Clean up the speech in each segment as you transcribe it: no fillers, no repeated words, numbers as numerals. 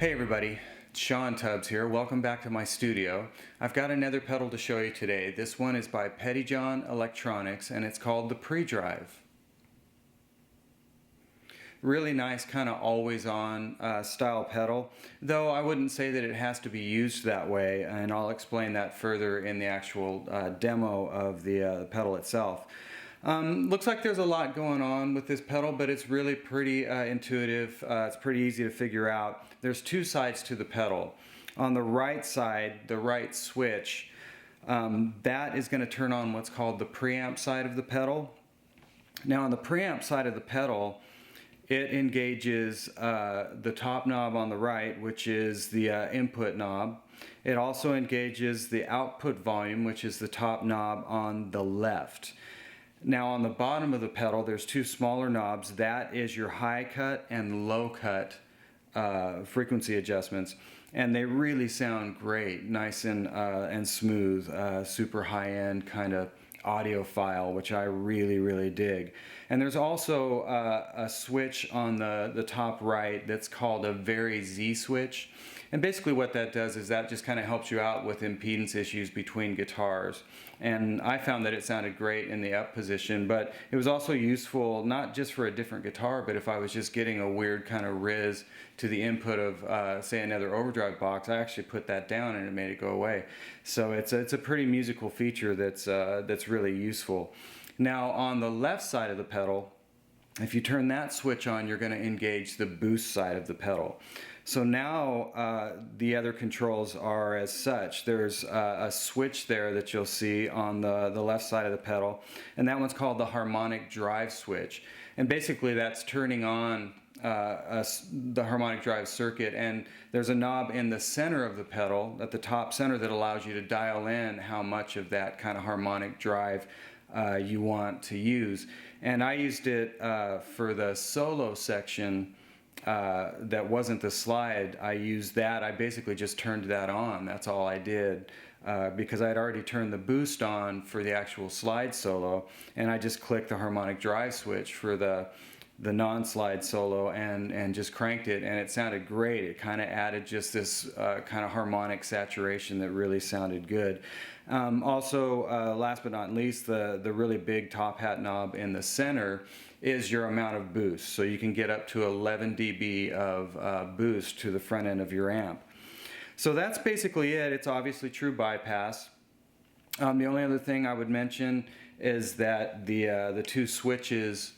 Hey everybody, it's Shawn here. Welcome back to my studio. I've got another pedal to show you today. This one is by PettyJohn Electronics and it's called the Pre-Drive. Really nice kind of always on style pedal, though I wouldn't say that it has to be used that way, and I'll explain that further in the actual demo of the pedal itself. Looks like there's a lot going on with this pedal, but it's really pretty intuitive. It's pretty easy to figure out. There's two sides to the pedal. On the right side, the right switch, that is going to turn on what's called the preamp side of the pedal. Now on the preamp side of the pedal, it engages the top knob on the right, which is the input knob. It also engages the output volume, which is the top knob on the left. Now on the bottom of the pedal, there's two smaller knobs. That is your high cut and low cut frequency adjustments, and they really sound great, nice and smooth, super high-end kind of audiophile, which I really dig. And there's also a switch on the top right that's called a Vary Z switch, and basically what that does is that just kind of helps you out with impedance issues between guitars. And I found that it sounded great in the up position, but it was also useful not just for a different guitar, but if I was just getting a weird kind of riz to the input of say another overdrive box, I actually put that down and it made it go away. So it's a pretty musical feature that's really useful. Now on the left side of the pedal, if you turn that switch on, you're going to engage the boost side of the pedal. So now the other controls are as such. There's a switch there that you'll see on the left side of the pedal, and that one's called the Harmonic drive switch. And basically that's turning on the harmonic drive circuit, and there's a knob in the center of the pedal, at the top center, that allows you to dial in how much of that kind of harmonic drive you want to use. And I used it for the solo section that wasn't the slide. I used that. I basically just turned that on. That's all I did, because I had already turned the boost on for the actual slide solo, and I just clicked the harmonic drive switch for the non-slide solo and just cranked it, and it sounded great. It kind of added just this kind of harmonic saturation that really sounded good. Also, last but not least, the really big top hat knob in the center is your amount of boost. So you can get up to 11 dB of boost to the front end of your amp. So that's basically it. It's obviously true bypass. The only other thing I would mention is that the two switches,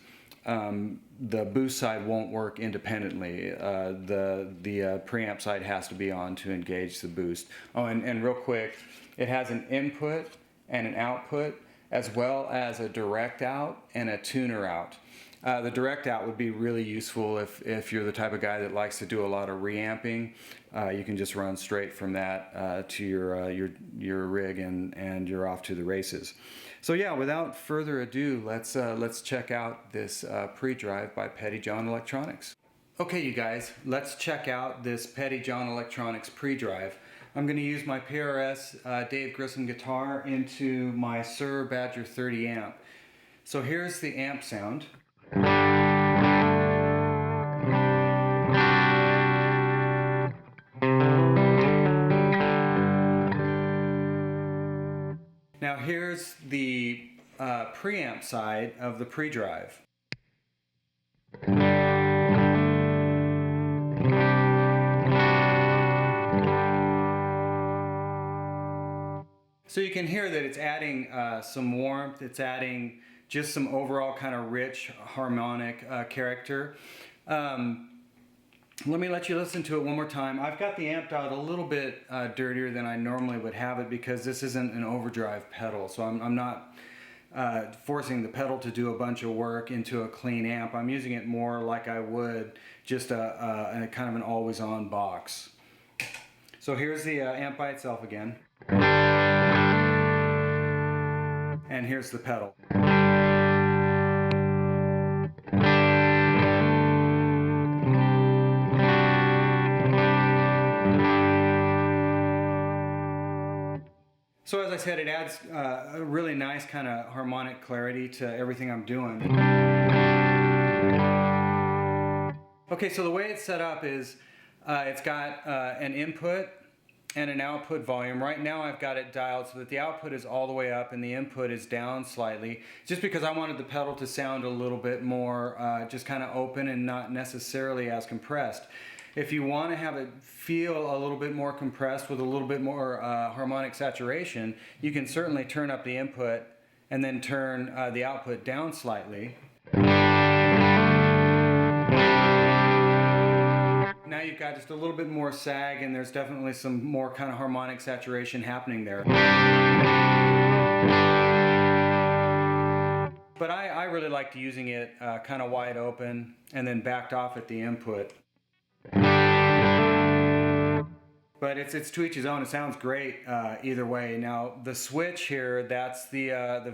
the boost side won't work independently. The preamp side has to be on to engage the boost. Oh, and real quick, it has an input and an output, as well as a direct out and a tuner out. The direct out would be really useful if you're the type of guy that likes to do a lot of reamping. You can just run straight from that to your rig, and you're off to the races. So yeah, without further ado, let's check out this Pre-Drive by PettyJohn Electronics. Okay, you guys, let's check out this PettyJohn Electronics Pre-Drive. I'm going to use my PRS Dave Grissom guitar into my Sir Badger 30 amp. So here's the amp sound. Now here's the preamp side of the Pre-Drive. So you can hear that it's adding some warmth, it's adding just some overall kind of rich harmonic character. Let me let you listen to it one more time. I've got the amp out a little bit dirtier than I normally would have it, because this isn't an overdrive pedal, so I'm not forcing the pedal to do a bunch of work into a clean amp. I'm using it more like I would just a kind of an always-on box. So here's the amp by itself again. And here's the pedal. So as I said, it adds a really nice kind of harmonic clarity to everything I'm doing. Okay, so the way it's set up is It's got an input and an output volume. Right now I've got it dialed so that the output is all the way up and the input is down slightly, just because I wanted the pedal to sound a little bit more just kind of open and not necessarily as compressed. If you want to have it feel a little bit more compressed with a little bit more harmonic saturation, you can certainly turn up the input and then turn the output down slightly. Now you've got just a little bit more sag, and there's definitely some more kind of harmonic saturation happening there. But I really liked using it kind of wide open and then backed off at the input. But it's to each his own. It sounds great either way. Now the switch here, that's the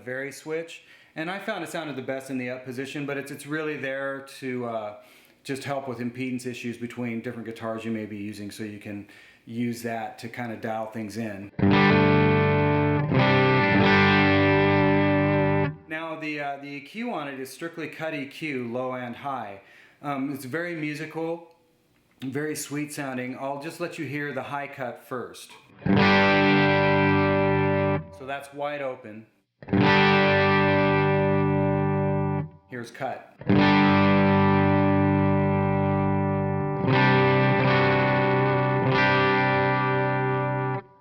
vary switch, and I found it sounded the best in the up position, but it's really there to just help with impedance issues between different guitars you may be using, so you can use that to kind of dial things in. Now the EQ on it is strictly cut EQ, low and high. It's very musical, very sweet sounding. I'll just let you hear the high cut first. So that's wide open. Here's cut.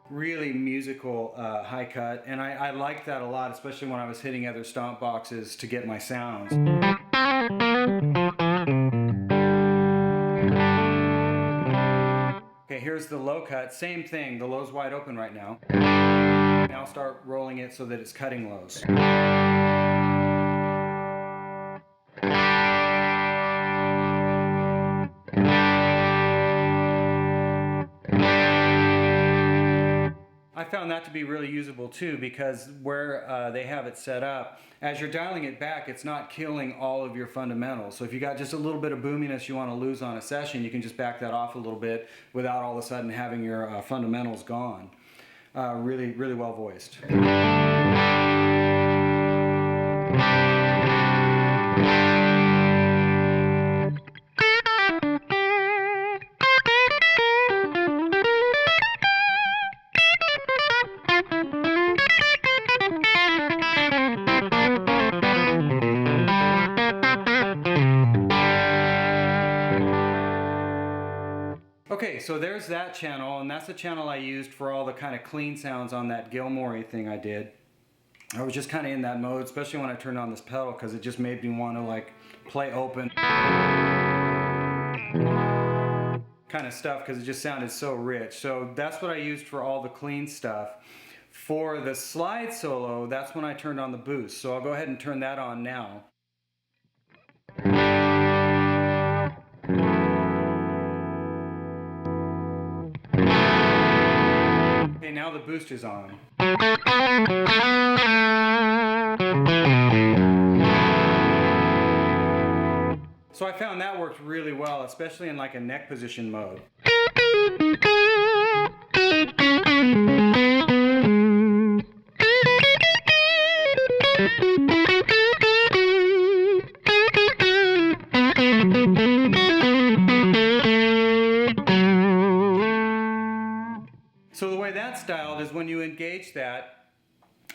Really musical high cut, and I liked that a lot, especially when I was hitting other stomp boxes to get my sounds. Okay, here's the low cut. Same thing, the low's wide open right now. Now start rolling it so that it's cutting lows. I found that to be really usable too, because where they have it set up, as you're dialing it back, it's not killing all of your fundamentals. So if you got just a little bit of boominess you want to lose on a session, you can just back that off a little bit without all of a sudden having your fundamentals gone. Really, really well voiced. Okay, so there's that channel, and that's the channel I used for all the kind of clean sounds on that Gilmore-y thing I did. I was just kind of in that mode, especially when I turned on this pedal, because it just made me want to like play open kind of stuff, because it just sounded so rich. So that's what I used for all the clean stuff. For the slide solo, that's when I turned on the boost. So I'll go ahead and turn that on now. Okay, now the boost is on. So I found that worked really well, especially in like a neck position mode. So the way that's styled is when you engage that,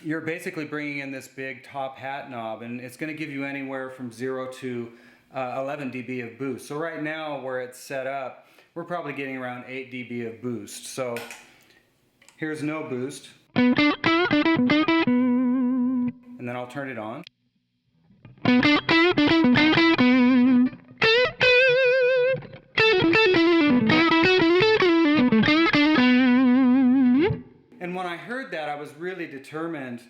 you're basically bringing in this big top hat knob, and it's going to give you anywhere from 0 to 11 dB of boost. So right now where it's set up, we're probably getting around 8 dB of boost. So here's no boost, and then I'll turn it on. And when I heard that, I was really determined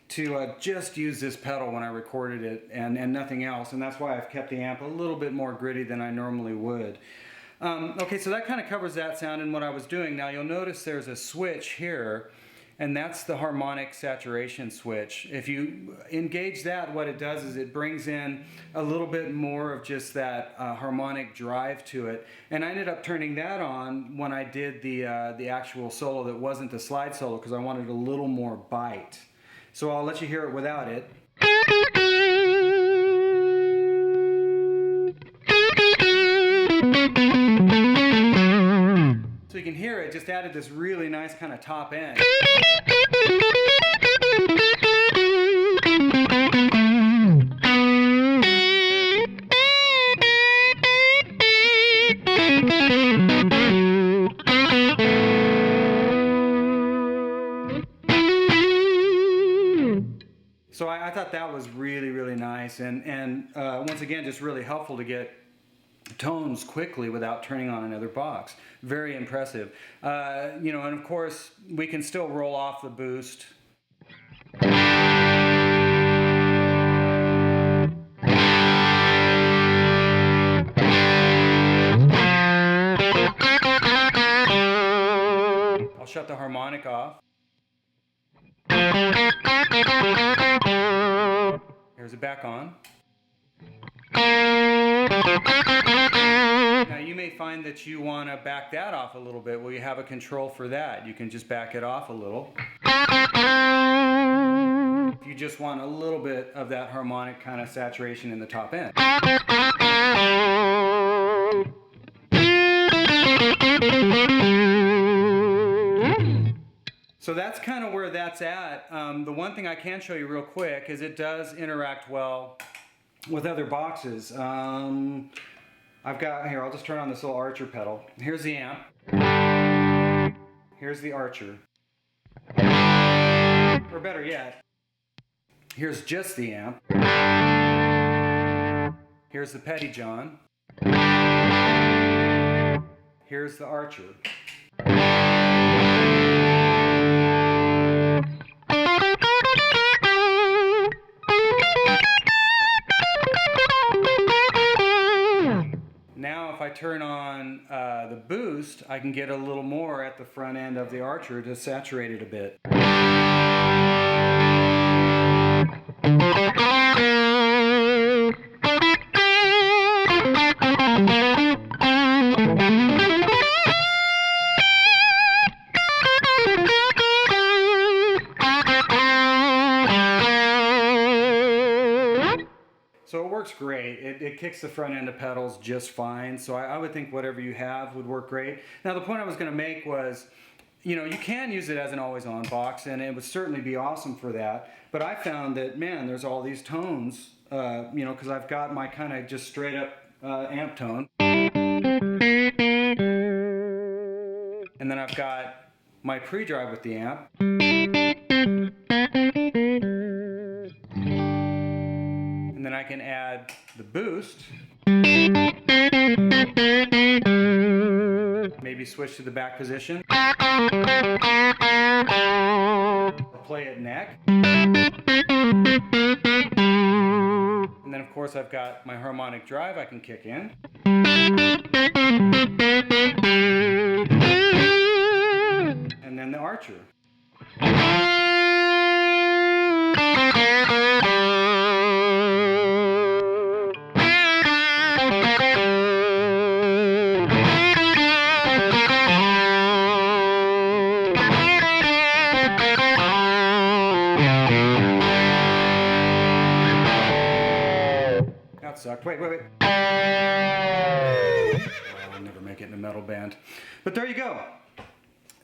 to just use this pedal when I recorded it and nothing else, and that's why I've kept the amp a little bit more gritty than I normally would. Okay, so that kind of covers that sound and what I was doing. Now you'll notice there's a switch here, and that's the harmonic saturation switch. If you engage that, what it does is it brings in a little bit more of just that harmonic drive to it. And I ended up turning that on when I did the actual solo that wasn't the slide solo, because I wanted a little more bite. So I'll let you hear it without it. you can hear it, just added this really nice kind of top end. So I thought that was really, really nice, and once again, just really helpful to get tones quickly without turning on another box. Very impressive. You know, and of course, we can still roll off the boost. I'll shut the harmonic off. Here's it back on. Now you may find that you want to back that off a little bit. Well, you have a control for that. You can just back it off a little. If you just want a little bit of that harmonic kind of saturation in the top end. So that's kind of where that's at. The one thing I can show you real quick is it does interact well with other boxes. I've got, here, I'll just turn on this little Archer pedal. Here's the amp. Here's the Archer. Or better yet, here's just the amp. Here's the PettyJohn. Here's the Archer. Now if I turn on the boost, I can get a little more at the front end of the Archer to saturate it a bit. So it works great. It kicks the front end of pedals just fine. So I would think whatever you have would work great. Now the point I was going to make was, you know, you can use it as an always-on box, and it would certainly be awesome for that. But I found that, man, there's all these tones, you know, because I've got my kind of just straight up amp tone. And then I've got my pre-drive with the amp. And then I can add the boost. Maybe switch to the back position. Or play it neck. And then of course I've got my harmonic drive I can kick in. And then the Archer. That sucked. Wait. I'll never make it in a metal band. But there you go.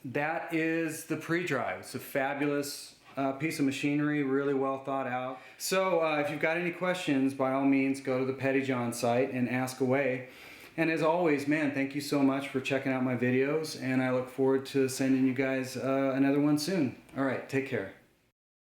That is the pre-drive. It's a fabulous piece of machinery, really well thought out. So if you've got any questions, by all means, go to the PettyJohn site and ask away. And as always, man, thank you so much for checking out my videos, and I look forward to sending you guys another one soon. All right, take care.